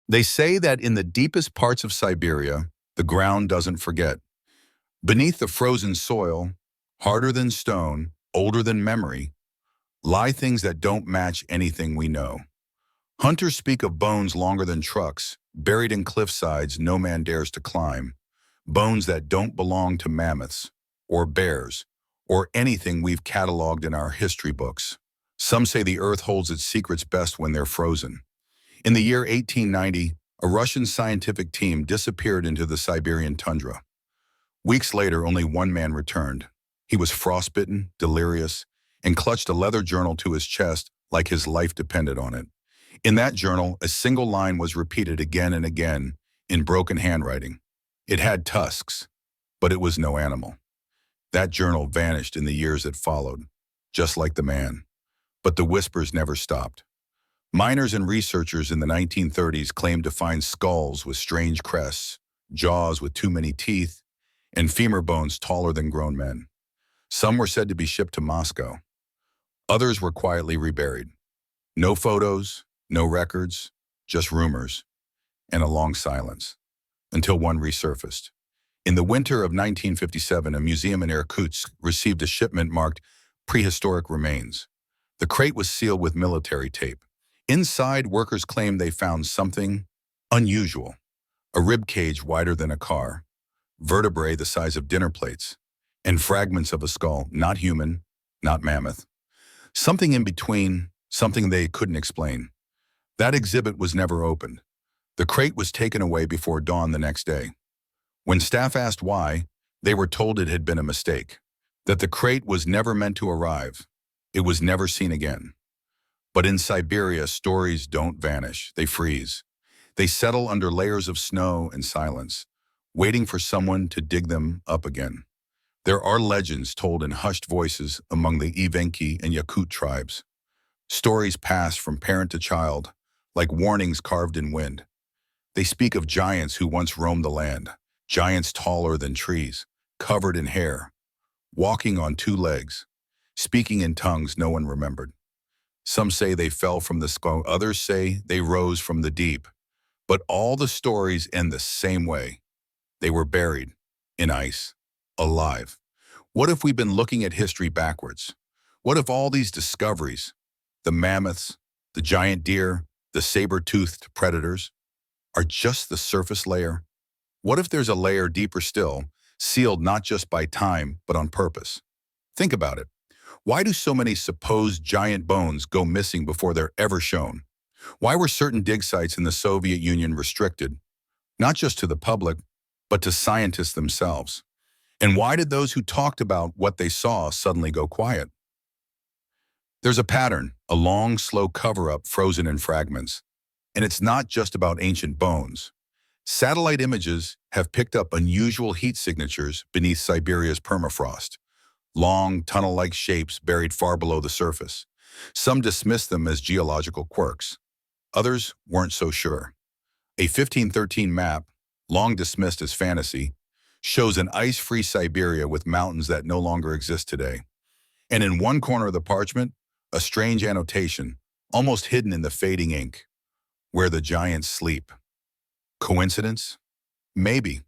They say that in the deepest parts of Siberia, the ground doesn't forget. Beneath the frozen soil, harder than stone, older than memory, lie things that don't match anything we know. Hunters speak of bones longer than trucks, buried in cliff sides no man dares to climb. Bones that don't belong to mammoths, or bears, or anything we've cataloged in our history books. Some say the earth holds its secrets best when they're frozen. In the year 1890, a Russian scientific team disappeared into the Siberian tundra. Weeks later, only one man returned. He was frostbitten, delirious, and clutched a leather journal to his chest like his life depended on it. In that journal, a single line was repeated again and again in broken handwriting. It had tusks, but it was no animal. That journal vanished in the years that followed, just like the man. But the whispers never stopped. Miners and researchers in the 1930s claimed to find skulls with strange crests, jaws with too many teeth, and femur bones taller than grown men. Some were said to be shipped to Moscow. Others were quietly reburied. No photos, no records, just rumors, and a long silence, until one resurfaced. In the winter of 1957, a museum in Irkutsk received a shipment marked prehistoric remains. The crate was sealed with military tape. Inside, workers claimed they found something unusual: a rib cage wider than a car, vertebrae the size of dinner plates, and fragments of a skull, not human, not mammoth. Something in between, something they couldn't explain. That exhibit was never opened. The crate was taken away before dawn the next day. When staff asked why, they were told it had been a mistake, that the crate was never meant to arrive. It was never seen again. But in Siberia, stories don't vanish, they freeze. They settle under layers of snow and silence, waiting for someone to dig them up again. There are legends told in hushed voices among the Evenki and Yakut tribes. Stories pass from parent to child, like warnings carved in wind. They speak of giants who once roamed the land, giants taller than trees, covered in hair, walking on two legs, speaking in tongues no one remembered. Some say they fell from the sky, others say they rose from the deep. But all the stories end the same way. They were buried in ice, alive. What if we've been looking at history backwards? What if all these discoveries, the mammoths, the giant deer, the saber-toothed predators, are just the surface layer? What if there's a layer deeper still, sealed not just by time, but on purpose? Think about it. Why do so many supposed giant bones go missing before they're ever shown? Why were certain dig sites in the Soviet Union restricted, not just to the public, but to scientists themselves? And why did those who talked about what they saw suddenly go quiet? There's a pattern, a long, slow cover-up frozen in fragments. And it's not just about ancient bones. Satellite images have picked up unusual heat signatures beneath Siberia's permafrost. Long, tunnel-like shapes buried far below the surface. Some dismissed them as geological quirks. Others weren't so sure. A 1513 map, long dismissed as fantasy, shows an ice-free Siberia with mountains that no longer exist today. And in one corner of the parchment, a strange annotation, almost hidden in the fading ink: where the giants sleep. Coincidence? Maybe.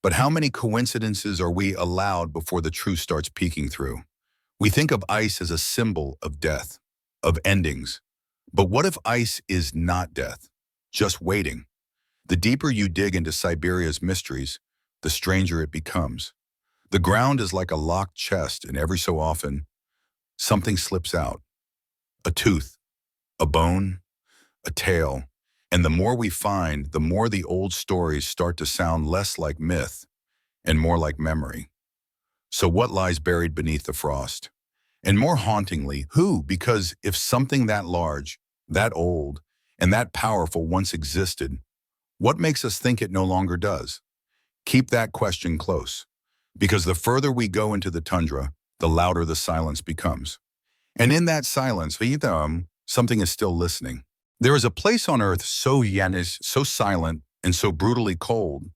But how many coincidences are we allowed before the truth starts peeking through? We think of ice as a symbol of death, of endings. But what if ice is not death, just waiting? The deeper you dig into Siberia's mysteries, the stranger it becomes. The ground is like a locked chest, and every so often, something slips out. A tooth, a bone, a tail. And the more we find, the more the old stories start to sound less like myth and more like memory. So what lies buried beneath the frost? And more hauntingly, who? Because if something that large, that old, and that powerful once existed, what makes us think it no longer does? Keep that question close, because the further we go into the tundra, the louder the silence becomes. And in that silence, something is still listening. There is a place on earth so yanish, so silent, and so brutally cold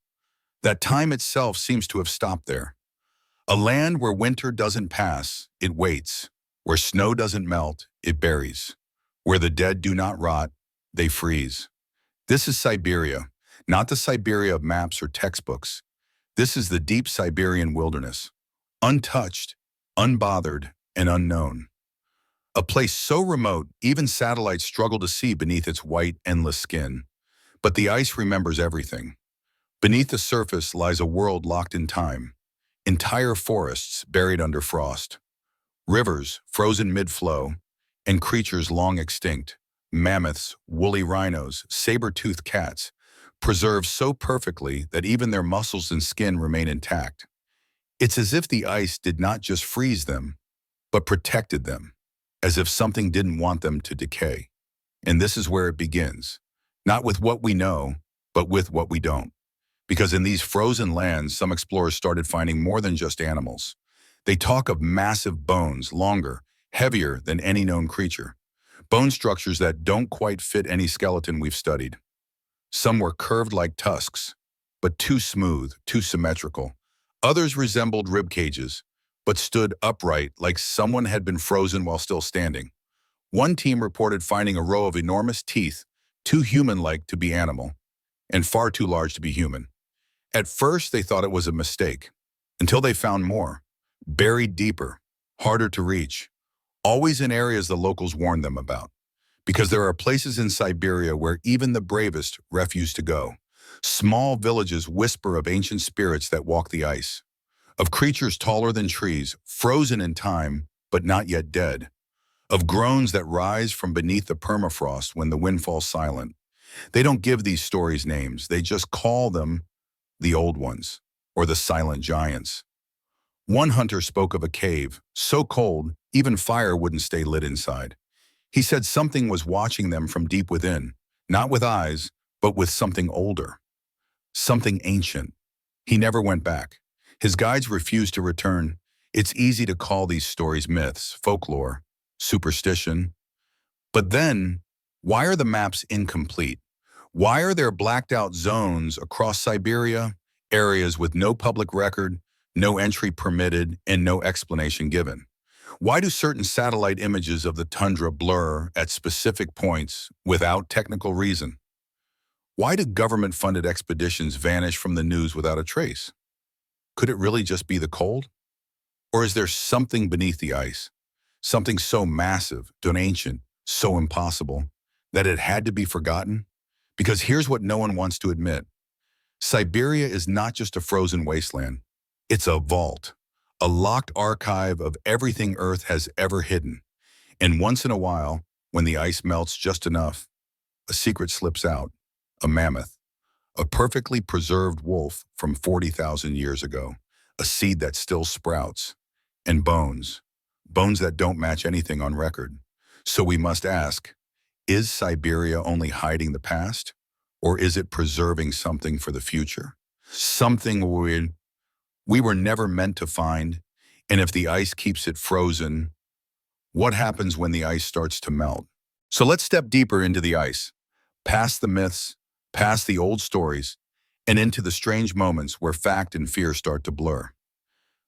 that time itself seems to have stopped there. A land where winter doesn't pass, it waits. Where snow doesn't melt, it buries. Where the dead do not rot, they freeze. This is Siberia, not the Siberia of maps or textbooks. This is the deep Siberian wilderness, untouched, unbothered, and unknown. A place so remote, even satellites struggle to see beneath its white, endless skin. But the ice remembers everything. Beneath the surface lies a world locked in time. Entire forests buried under frost. Rivers frozen mid-flow, and creatures long extinct. Mammoths, woolly rhinos, saber-toothed cats, preserved so perfectly that even their muscles and skin remain intact. It's as if the ice did not just freeze them, but protected them, as if something didn't want them to decay. And this is where it begins, not with what we know, but with what we don't. Because in these frozen lands, some explorers started finding more than just animals. They talk of massive bones, longer, heavier than any known creature. Bone structures that don't quite fit any skeleton we've studied. Some were curved like tusks, but too smooth, too symmetrical. Others resembled rib cages, but stood upright like someone had been frozen while still standing. One team reported finding a row of enormous teeth, too human-like to be animal, and far too large to be human. At first, they thought it was a mistake, until they found more, buried deeper, harder to reach, always in areas the locals warned them about. Because there are places in Siberia where even the bravest refuse to go. Small villages whisper of ancient spirits that walk the ice, of creatures taller than trees, frozen in time, but not yet dead, of groans that rise from beneath the permafrost when the wind falls silent. They don't give these stories names, they just call them the old ones, or the silent giants. One hunter spoke of a cave, so cold, even fire wouldn't stay lit inside. He said something was watching them from deep within, not with eyes, but with something older, something ancient. He never went back. His guides refused to return. It's easy to call these stories myths, folklore, superstition. But then, why are the maps incomplete? Why are there blacked out zones across Siberia, areas with no public record, no entry permitted, and no explanation given? Why do certain satellite images of the tundra blur at specific points without technical reason? Why do government-funded expeditions vanish from the news without a trace? Could it really just be the cold? Or is there something beneath the ice? Something so massive, so ancient, so impossible, that it had to be forgotten? Because here's what no one wants to admit. Siberia is not just a frozen wasteland. It's a vault, a locked archive of everything Earth has ever hidden. And once in a while, when the ice melts just enough, a secret slips out, a mammoth, a perfectly preserved wolf from 40,000 years ago, a seed that still sprouts, and bones that don't match anything on record. So we must ask, is Siberia only hiding the past, or is it preserving something for the future? Something we were never meant to find, and if the ice keeps it frozen, what happens when the ice starts to melt? So let's step deeper into the ice, past the myths, past the old stories, and into the strange moments where fact and fear start to blur.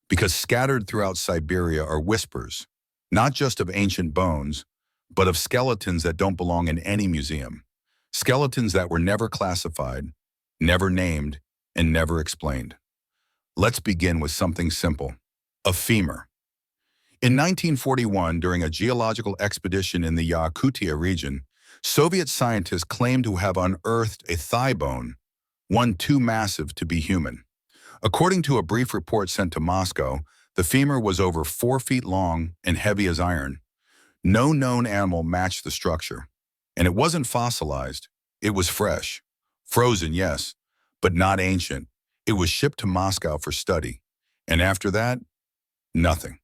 Because scattered throughout Siberia are whispers, not just of ancient bones, but of skeletons that don't belong in any museum. Skeletons that were never classified, never named, and never explained. Let's begin with something simple, a femur. In 1941, during a geological expedition in the Yakutia region, Soviet scientists claimed to have unearthed a thigh bone, one too massive to be human. According to a brief report sent to Moscow, the femur was over 4 feet long and heavy as iron. No known animal matched the structure. And it wasn't fossilized, it was fresh. Frozen, yes, but not ancient. It was shipped to Moscow for study. And after that, nothing.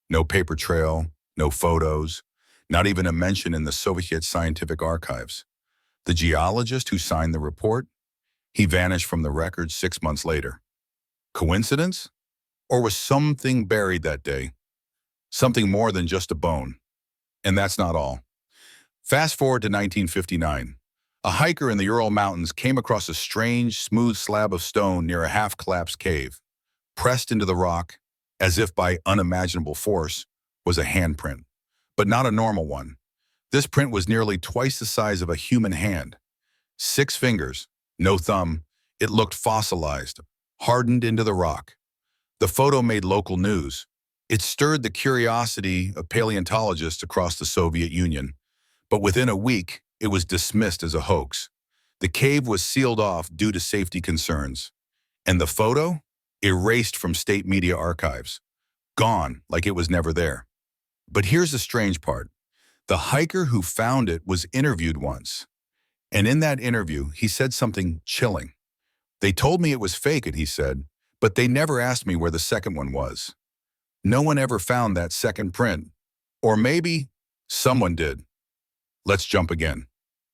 No paper trail, no photos, not even a mention in the Soviet scientific archives. The geologist who signed the report, he vanished from the records 6 months later. Coincidence? Or was something buried that day? Something more than just a bone. And that's not all. Fast forward to 1959. A hiker in the Ural Mountains came across a strange, smooth slab of stone near a half-collapsed cave. Pressed into the rock, as if by unimaginable force, was a handprint. But not a normal one. This print was nearly twice the size of a human hand. 6 fingers, no thumb. It looked fossilized, hardened into the rock. The photo made local news. It stirred the curiosity of paleontologists across the Soviet Union. But within a week, it was dismissed as a hoax. The cave was sealed off due to safety concerns. And the photo? Erased from state media archives. Gone like it was never there. But here's the strange part. The hiker who found it was interviewed once. And in that interview, he said something chilling. They told me it was fake, he said, but they never asked me where the second one was. No one ever found that second print. Or maybe someone did. Let's jump again.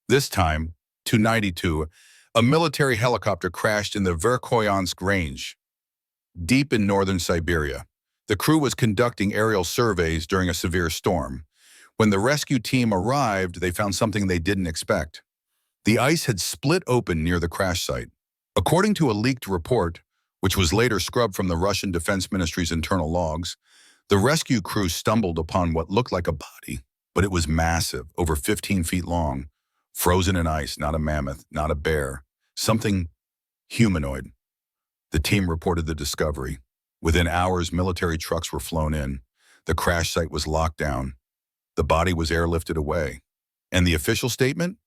This time, 292, a military helicopter crashed in the Verkhoyansk range, deep in northern Siberia. The crew was conducting aerial surveys during a severe storm. When the rescue team arrived, they found something they didn't expect. The ice had split open near the crash site. According to a leaked report, which was later scrubbed from the Russian Defense Ministry's internal logs, the rescue crew stumbled upon what looked like a body, but it was massive, over 15 feet long, frozen in ice, not a mammoth, not a bear, something humanoid. The team reported the discovery. Within hours, military trucks were flown in. The crash site was locked down. The body was airlifted away. And the official statement?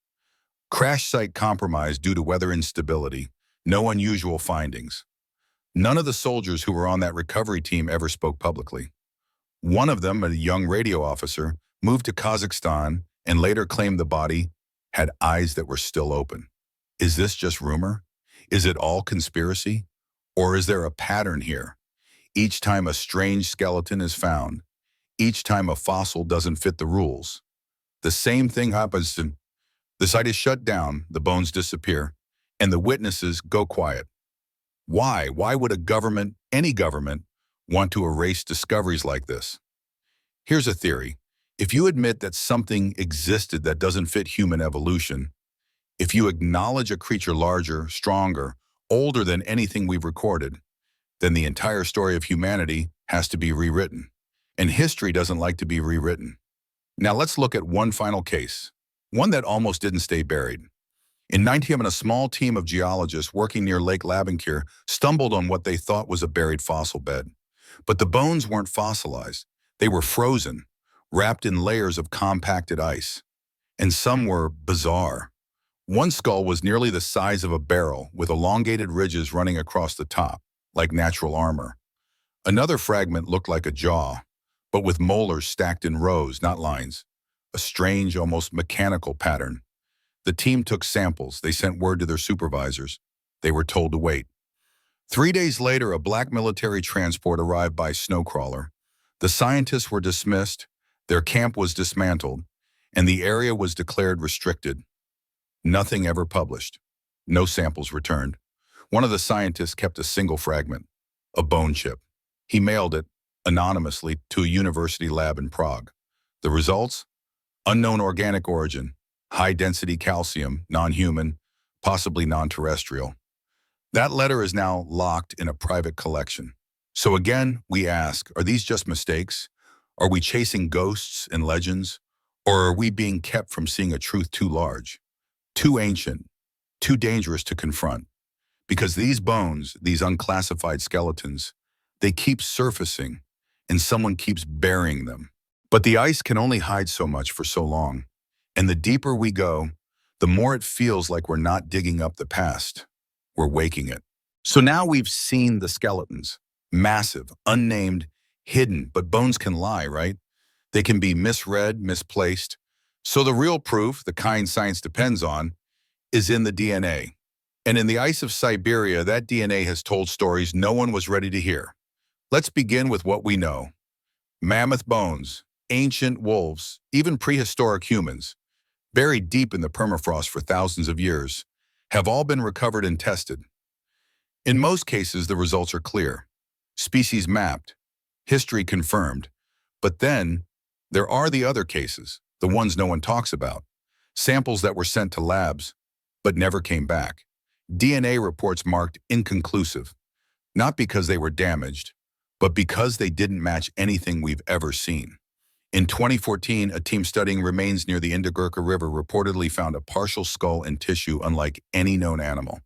Crash site compromised due to weather instability. No unusual findings. None of the soldiers who were on that recovery team ever spoke publicly. One of them, a young radio officer, moved to Kazakhstan and later claimed the body had eyes that were still open. Is this just rumor? Is it all conspiracy? Or is there a pattern here? Each time a strange skeleton is found, each time a fossil doesn't fit the rules, the same thing happens. The site is shut down, the bones disappear, and the witnesses go quiet. Why? Why would a government, any government, want to erase discoveries like this? Here's a theory. If you admit that something existed that doesn't fit human evolution, if you acknowledge a creature larger, stronger, older than anything we've recorded, then the entire story of humanity has to be rewritten. And history doesn't like to be rewritten. Now let's look at one final case, one that almost didn't stay buried. In 1910, a small team of geologists working near Lake Labinkir stumbled on what they thought was a buried fossil bed. But the bones weren't fossilized. They were frozen, wrapped in layers of compacted ice. And some were bizarre. One skull was nearly the size of a barrel, with elongated ridges running across the top, like natural armor. Another fragment looked like a jaw, but with molars stacked in rows, not lines. A strange, almost mechanical pattern. The team took samples. They sent word to their supervisors. They were told to wait. 3 days later, a black military transport arrived by snowcrawler. The scientists were dismissed, their camp was dismantled, and the area was declared restricted. Nothing ever published. No samples returned. One of the scientists kept a single fragment, a bone chip. He mailed it, anonymously, to a university lab in Prague. The results? Unknown organic origin, high-density calcium, non-human, possibly non-terrestrial. That letter is now locked in a private collection. So again, we ask, are these just mistakes? Are we chasing ghosts and legends? Or are we being kept from seeing a truth too large, too ancient, too dangerous to confront? Because these bones, these unclassified skeletons, they keep surfacing, and someone keeps burying them. But the ice can only hide so much for so long. And the deeper we go, the more it feels like we're not digging up the past. We're waking it. So now we've seen the skeletons. Massive, unnamed, hidden, but bones can lie, right? They can be misread, misplaced. So the real proof, the kind science depends on, is in the DNA. And in the ice of Siberia, that DNA has told stories no one was ready to hear. Let's begin with what we know. Mammoth bones, ancient wolves, even prehistoric humans, buried deep in the permafrost for thousands of years, have all been recovered and tested. In most cases, the results are clear. Species mapped, history confirmed. But then, there are the other cases, the ones no one talks about. Samples that were sent to labs, but never came back. DNA reports marked inconclusive, not because they were damaged, but because they didn't match anything we've ever seen. In 2014, a team studying remains near the Indigirka River reportedly found a partial skull and tissue unlike any known animal.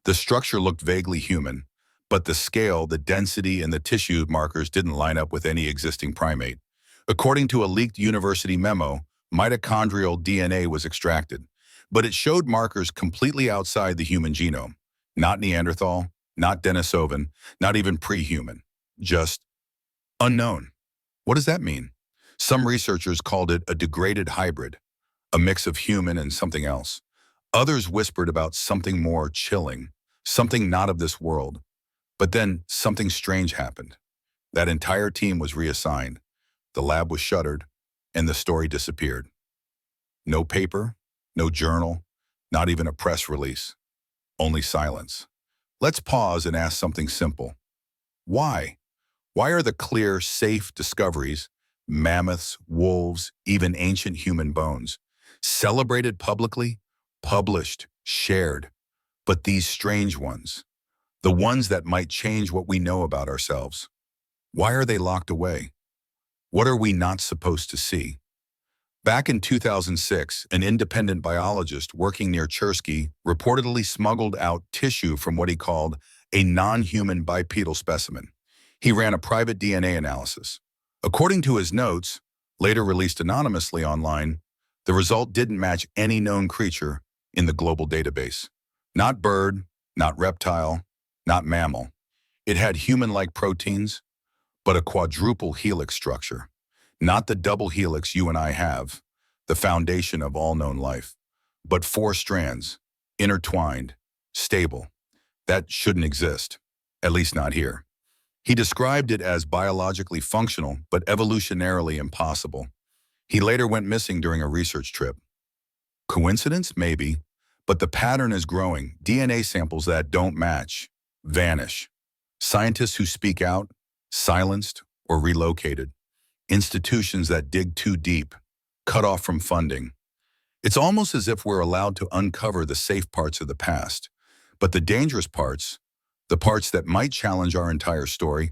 The structure looked vaguely human, but the scale, the density, and the tissue markers didn't line up with any existing primate. According to a leaked university memo, mitochondrial DNA was extracted, but it showed markers completely outside the human genome. Not Neanderthal, not Denisovan, not even pre-human. Just unknown. What does that mean? Some researchers called it a degraded hybrid, a mix of human and something else. Others whispered about something more chilling, something not of this world. But then something strange happened. That entire team was reassigned. The lab was shuttered, and the story disappeared. No paper, no journal, not even a press release. Only silence. Let's pause and ask something simple. Why? Why are the clear, safe discoveries, mammoths, wolves, even ancient human bones, celebrated publicly, published, shared, but these strange ones, the ones that might change what we know about ourselves, why are they locked away? What are we not supposed to see? Back in 2006, an independent biologist working near Chersky reportedly smuggled out tissue from what he called a non-human bipedal specimen. He ran a private DNA analysis. According to his notes, later released anonymously online, the result didn't match any known creature in the global database. Not bird, not reptile, not mammal. It had human-like proteins, but a quadruple helix structure. Not the double helix you and I have, the foundation of all known life, but 4 strands, intertwined, stable. That shouldn't exist, at least not here. He described it as biologically functional, but evolutionarily impossible. He later went missing during a research trip. Coincidence? Maybe, but the pattern is growing. DNA samples that don't match vanish. Scientists who speak out, silenced or relocated. Institutions that dig too deep, cut off from funding. It's almost as if we're allowed to uncover the safe parts of the past, but the dangerous parts, the parts that might challenge our entire story,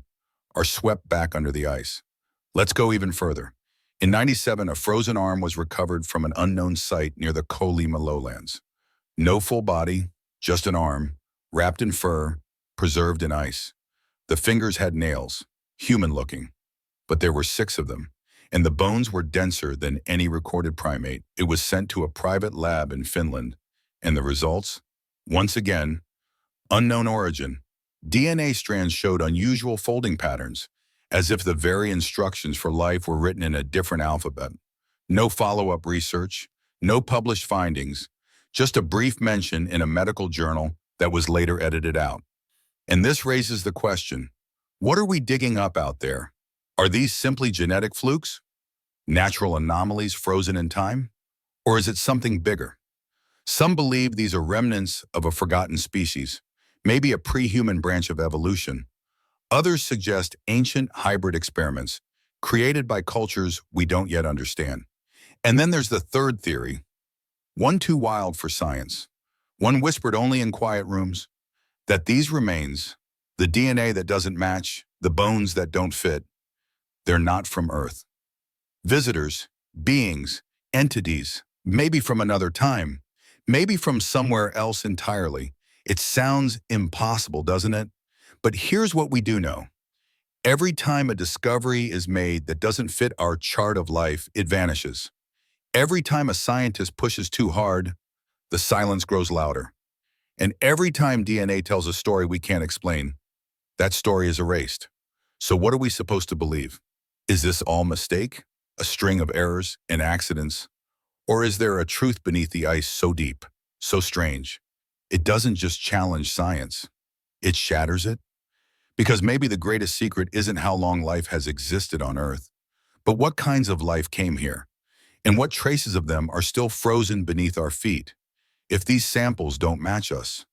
are swept back under the ice. Let's go even further. In '97, a frozen arm was recovered from an unknown site near the Kolyma lowlands. No full body, just an arm, wrapped in fur, preserved in ice. The fingers had nails, human-looking, but there were 6 of them, and the bones were denser than any recorded primate. It was sent to a private lab in Finland, and the results? Once again, unknown origin. DNA strands showed unusual folding patterns, as if the very instructions for life were written in a different alphabet. No follow-up research, no published findings, just a brief mention in a medical journal that was later edited out. And this raises the question, what are we digging up out there? Are these simply genetic flukes? Natural anomalies frozen in time? Or is it something bigger? Some believe these are remnants of a forgotten species, maybe a pre-human branch of evolution. Others suggest ancient hybrid experiments created by cultures we don't yet understand. And then there's the third theory, one too wild for science, one whispered only in quiet rooms, that these remains, the DNA that doesn't match, the bones that don't fit, they're not from Earth. Visitors, beings, entities, maybe from another time, maybe from somewhere else entirely. It sounds impossible, doesn't it? But here's what we do know. Every time a discovery is made that doesn't fit our chart of life, it vanishes. Every time a scientist pushes too hard, the silence grows louder. And every time DNA tells a story we can't explain, that story is erased. So what are we supposed to believe? Is this all mistake? A string of errors and accidents? Or is there a truth beneath the ice so deep, so strange? It doesn't just challenge science. It shatters it. Because maybe the greatest secret isn't how long life has existed on Earth, but what kinds of life came here, and what traces of them are still frozen beneath our feet. If these samples don't match us,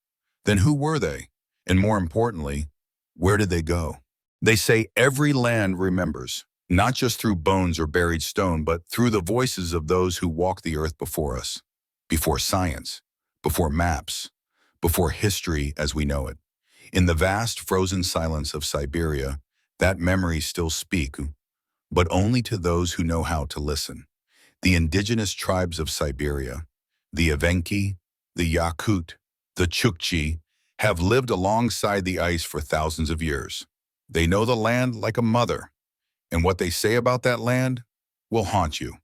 then who were they? And more importantly, where did they go? They say every land remembers, not just through bones or buried stone, but through the voices of those who walked the earth before us, before science, before maps, before history as we know it. In the vast frozen silence of Siberia, that memory still speaks, but only to those who know how to listen. The indigenous tribes of Siberia, the Evenki, the Yakut, the Chukchi, have lived alongside the ice for thousands of years. They know the land like a mother, and what they say about that land will haunt you.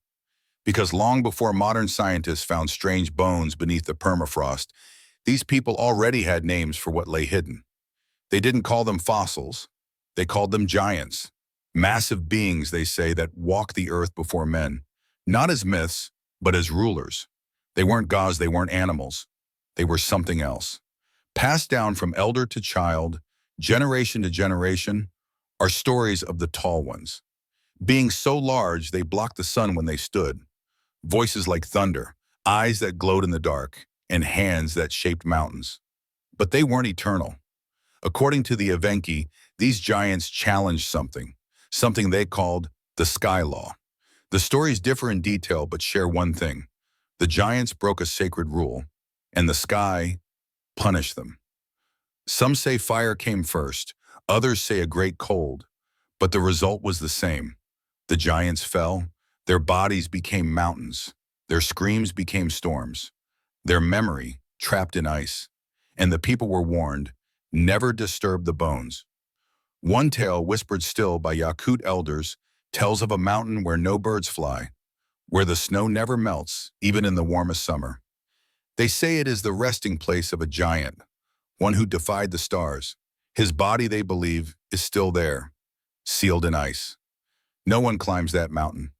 Because long before modern scientists found strange bones beneath the permafrost, these people already had names for what lay hidden. They didn't call them fossils. They called them giants. Massive beings, they say, that walked the earth before men. Not as myths, but as rulers. They weren't gods, they weren't animals. They were something else. Passed down from elder to child, generation to generation, are stories of the tall ones. Being so large, they blocked the sun when they stood. Voices like thunder, eyes that glowed in the dark, and hands that shaped mountains. But they weren't eternal. According to the Evenki, these giants challenged something they called the sky law. The stories differ in detail but share one thing. The giants broke a sacred rule, and the sky punished them. Some say fire came first, others say a great cold, but the result was the same. The giants fell, their bodies became mountains, their screams became storms, their memory trapped in ice, and the people were warned, never disturb the bones. One tale, whispered still by Yakut elders, tells of a mountain where no birds fly, where the snow never melts, even in the warmest summer. They say it is the resting place of a giant, one who defied the stars. His body, they believe, is still there, sealed in ice. No one climbs that mountain,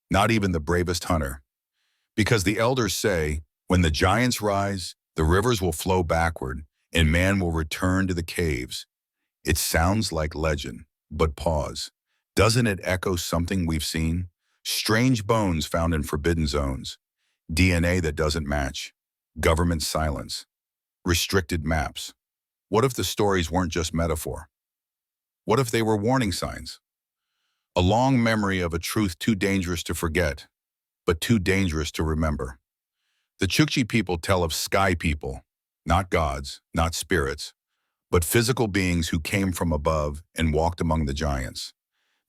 not even the bravest hunter. Because the elders say, when the giants rise, the rivers will flow backward, and man will return to the caves. It sounds like legend, but pause. Doesn't it echo something we've seen? Strange bones found in forbidden zones, DNA that doesn't match, government silence, restricted maps. What if the stories weren't just metaphor? What if they were warning signs? A long memory of a truth too dangerous to forget, but too dangerous to remember. The Chukchi people tell of sky people, not gods, not spirits, but physical beings who came from above and walked among the giants.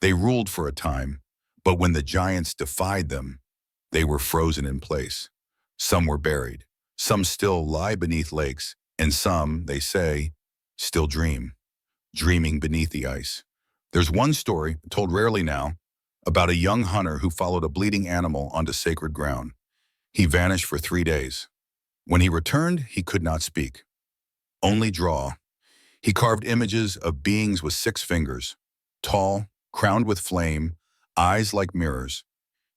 They ruled for a time, but when the giants defied them, they were frozen in place. Some were buried, some still lie beneath lakes, and some, they say, still dreaming beneath the ice. There's one story, told rarely now, about a young hunter who followed a bleeding animal onto sacred ground. He vanished for 3 days. When he returned, he could not speak, only draw. He carved images of beings with 6 fingers, tall, crowned with flame, eyes like mirrors.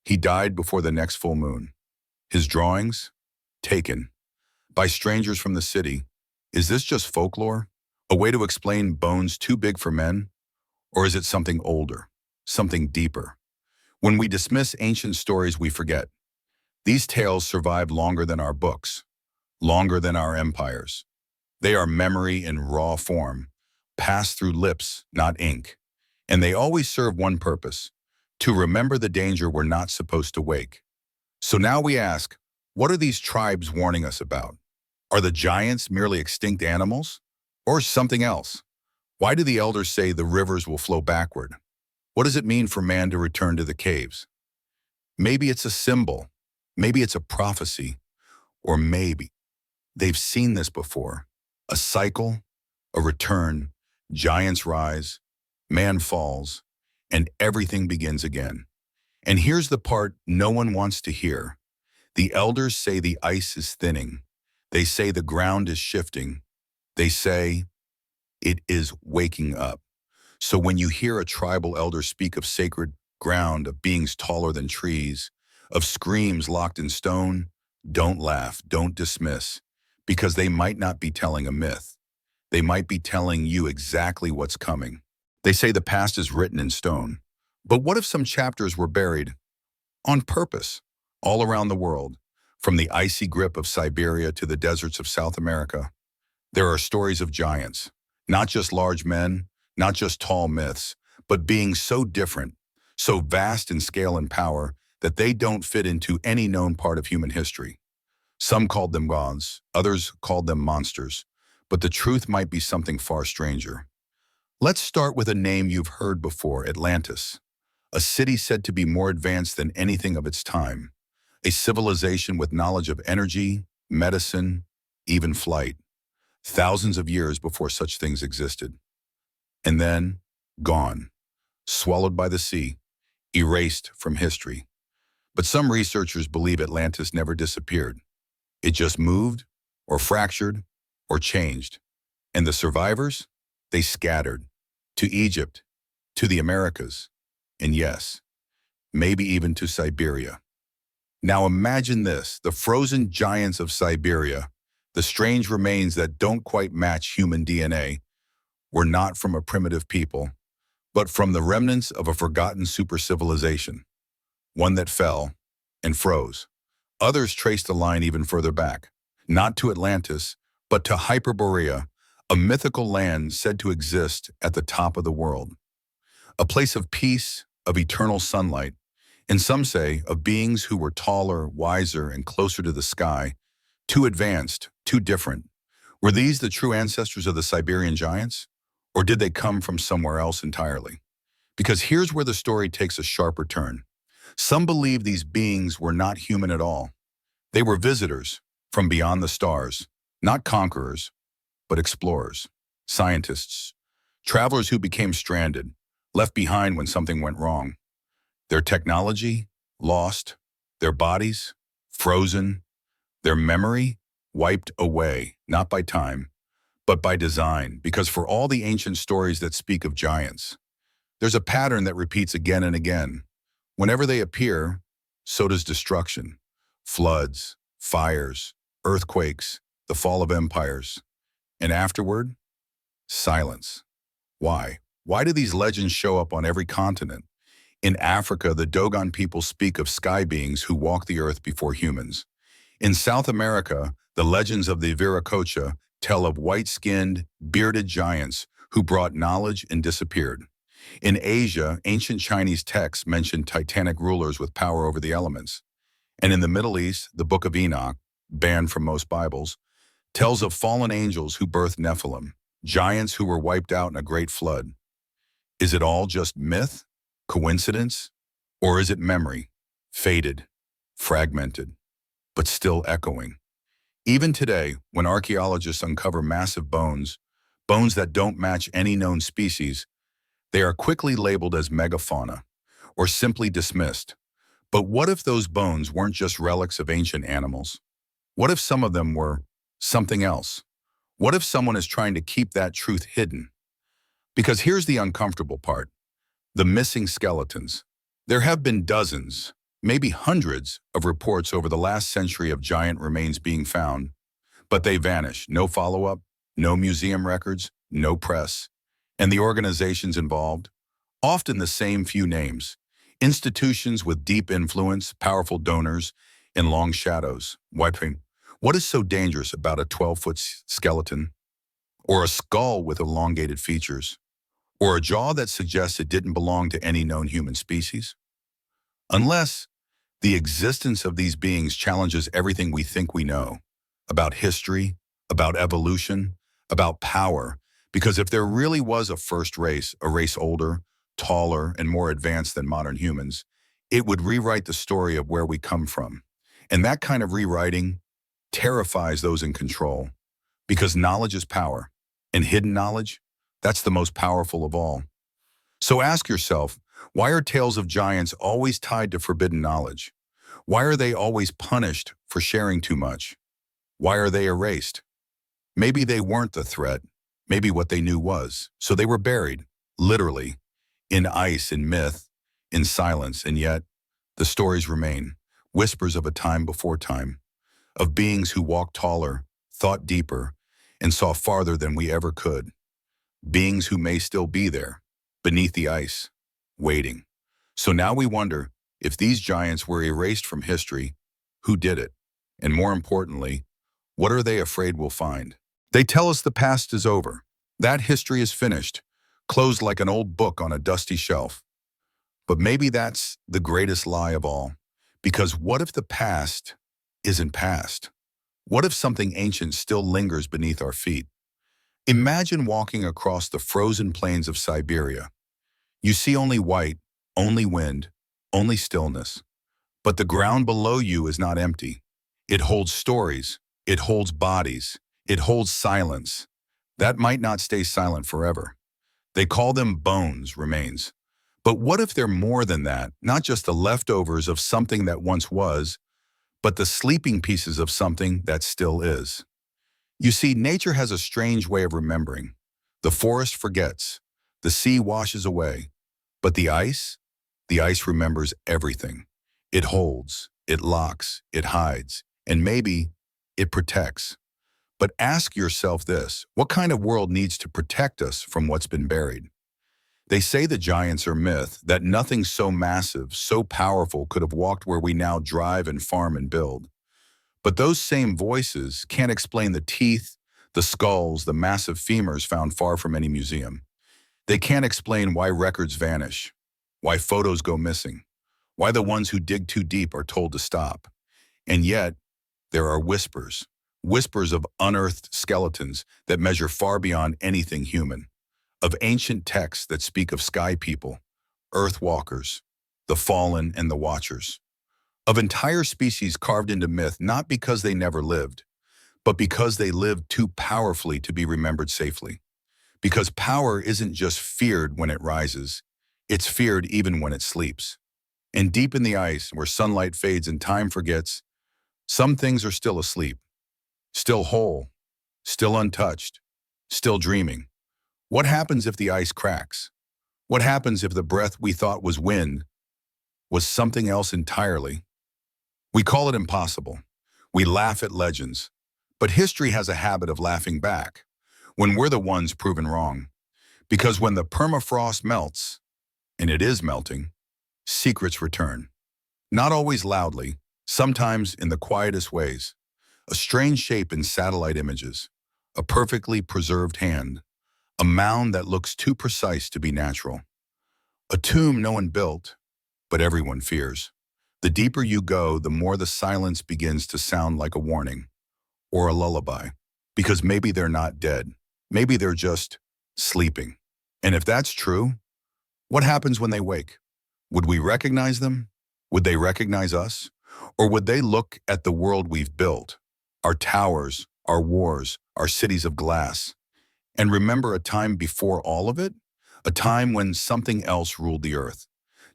He died before the next full moon. His drawings? Taken. By strangers from the city. Is this just folklore? A way to explain bones too big for men? Or is it something older, something deeper? When we dismiss ancient stories, we forget. These tales survive longer than our books, longer than our empires. They are memory in raw form, passed through lips, not ink. And they always serve one purpose, to remember the danger we're not supposed to wake. So now we ask, what are these tribes warning us about? Are the giants merely extinct animals? Or something else? Why do the elders say the rivers will flow backward? What does it mean for man to return to the caves? Maybe it's a symbol, maybe it's a prophecy, or maybe they've seen this before. A cycle, a return, giants rise, man falls, and everything begins again. And here's the part no one wants to hear. The elders say the ice is thinning. They say the ground is shifting. They say it is waking up. So when you hear a tribal elder speak of sacred ground, of beings taller than trees, of screams locked in stone, don't laugh, don't dismiss, because they might not be telling a myth. They might be telling you exactly what's coming. They say the past is written in stone. But what if some chapters were buried on purpose all around the world, from the icy grip of Siberia to the deserts of South America? There are stories of giants, not just large men, not just tall myths, but beings so different, so vast in scale and power that they don't fit into any known part of human history. Some called them gods, others called them monsters, but the truth might be something far stranger. Let's start with a name you've heard before, Atlantis. a city said to be more advanced than anything of its time, a civilization with knowledge of energy, medicine, even flight, thousands of years before such things existed. And then, gone, swallowed by the sea, erased from history. But some researchers believe Atlantis never disappeared. It just moved, or fractured, or changed. And the survivors? They scattered. To Egypt, to the Americas, and yes, maybe even to Siberia. Now imagine this, the frozen giants of Siberia, the strange remains that don't quite match human DNA, were not from a primitive people, but from the remnants of a forgotten super-civilization, one that fell and froze. Others traced the line even further back, not to Atlantis, but to Hyperborea, a mythical land said to exist at the top of the world. A place of peace, of eternal sunlight, and some say of beings who were taller, wiser, and closer to the sky, too advanced, too different. Were these the true ancestors of the Siberian Giants? Or did they come from somewhere else entirely? Because here's where the story takes a sharper turn. Some believe these beings were not human at all. They were visitors from beyond the stars, not conquerors, but explorers, scientists, travelers who became stranded, left behind when something went wrong. Their technology, lost. Their bodies, frozen. Their memory, wiped away, not by time, but by design, because for all the ancient stories that speak of giants, there's a pattern that repeats again and again. Whenever they appear, so does destruction. Floods, fires, earthquakes, the fall of empires. And afterward, silence. Why? Why do these legends show up on every continent? In Africa, the Dogon people speak of sky beings who walk the earth before humans. In South America, the legends of the Viracocha tell of white-skinned, bearded giants who brought knowledge and disappeared. In Asia, ancient Chinese texts mention titanic rulers with power over the elements. And in the Middle East, the Book of Enoch, banned from most Bibles, tells of fallen angels who birthed Nephilim, giants who were wiped out in a great flood. Is it all just myth, coincidence, or is it memory, faded, fragmented, but still echoing? Even today, when archaeologists uncover massive bones, bones that don't match any known species, they are quickly labeled as megafauna, or simply dismissed. But what if those bones weren't just relics of ancient animals? What if some of them were something else? What if someone is trying to keep that truth hidden? Because here's the uncomfortable part. The missing skeletons. There have been dozens, maybe hundreds, of reports over the last century of giant remains being found, but they vanish. No follow-up, no museum records, no press. And the organizations involved? Often the same few names. Institutions with deep influence, powerful donors, and long shadows. What is so dangerous about a 12-foot skeleton? Or a skull with elongated features? Or a jaw that suggests it didn't belong to any known human species? Unless the existence of these beings challenges everything we think we know about history, about evolution, about power, because if there really was a first race, a race older, taller, and more advanced than modern humans, it would rewrite the story of where we come from. And that kind of rewriting terrifies those in control, because knowledge is power, and hidden knowledge, that's the most powerful of all. So ask yourself, why are tales of giants always tied to forbidden knowledge? Why are they always punished for sharing too much? Why are they erased? Maybe they weren't the threat. Maybe what they knew was. So they were buried, literally, in ice, in myth, in silence. And yet, the stories remain, whispers of a time before time, of beings who walked taller, thought deeper, and saw farther than we ever could. Beings who may still be there, beneath the ice, waiting. So now we wonder, if these giants were erased from history, who did it? And more importantly, what are they afraid we'll find? They tell us the past is over. That history is finished, closed like an old book on a dusty shelf. But maybe that's the greatest lie of all. Because what if the past isn't past? What if something ancient still lingers beneath our feet? Imagine walking across the frozen plains of Siberia. You see only white, only wind, only stillness. But the ground below you is not empty. It holds stories, it holds bodies, it holds silence. That might not stay silent forever. They call them bones, remains. But what if they're more than that, not just the leftovers of something that once was, but the sleeping pieces of something that still is? You see, nature has a strange way of remembering. The forest forgets, the sea washes away, but the ice remembers everything. It holds, it locks, it hides, and maybe it protects. But ask yourself this: what kind of world needs to protect us from what's been buried? They say the giants are myth, that nothing so massive, so powerful could have walked where we now drive and farm and build. But those same voices can't explain the teeth, the skulls, the massive femurs found far from any museum. They can't explain why records vanish, why photos go missing, why the ones who dig too deep are told to stop. And yet, there are whispers, whispers of unearthed skeletons that measure far beyond anything human, of ancient texts that speak of sky people, earth walkers, the fallen and the watchers, of entire species carved into myth not because they never lived, but because they lived too powerfully to be remembered safely. Because power isn't just feared when it rises, it's feared even when it sleeps. And deep in the ice, where sunlight fades and time forgets, some things are still asleep, still whole, still untouched, still dreaming. What happens if the ice cracks? What happens if the breath we thought was wind was something else entirely? We call it impossible. We laugh at legends. But history has a habit of laughing back when we're the ones proven wrong. Because when the permafrost melts, and it is melting, secrets return. Not always loudly, sometimes in the quietest ways. A strange shape in satellite images, a perfectly preserved hand, a mound that looks too precise to be natural. A tomb no one built, but everyone fears. The deeper you go, the more the silence begins to sound like a warning or a lullaby. Because maybe they're not dead. Maybe they're just sleeping. And if that's true, what happens when they wake? Would we recognize them? Would they recognize us? Or would they look at the world we've built, our towers, our wars, our cities of glass, and remember a time before all of it? A time when something else ruled the earth.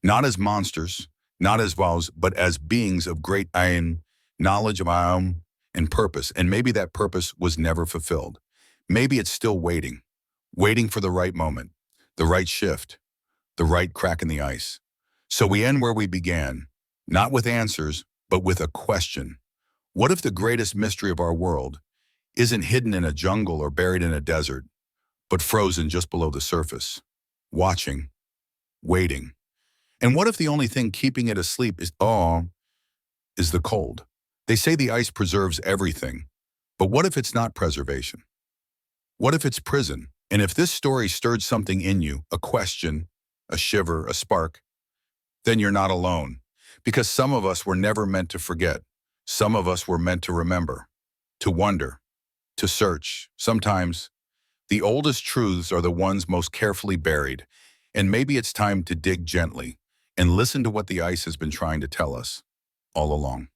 Not as monsters, not as vows, but as beings of great iron, knowledge of our own, and purpose. And maybe that purpose was never fulfilled. Maybe it's still waiting, waiting for the right moment, the right shift, the right crack in the ice. So we end where we began, not with answers, but with a question. What if the greatest mystery of our world isn't hidden in a jungle or buried in a desert, but frozen just below the surface, watching, waiting? And what if the only thing keeping it asleep is the cold? They say the ice preserves everything, but what if it's not preservation? What if it's prison? And if this story stirred something in you, a question, a shiver, a spark, then you're not alone. Because some of us were never meant to forget. Some of us were meant to remember, to wonder, to search. Sometimes the oldest truths are the ones most carefully buried. And maybe it's time to dig gently and listen to what the ice has been trying to tell us all along.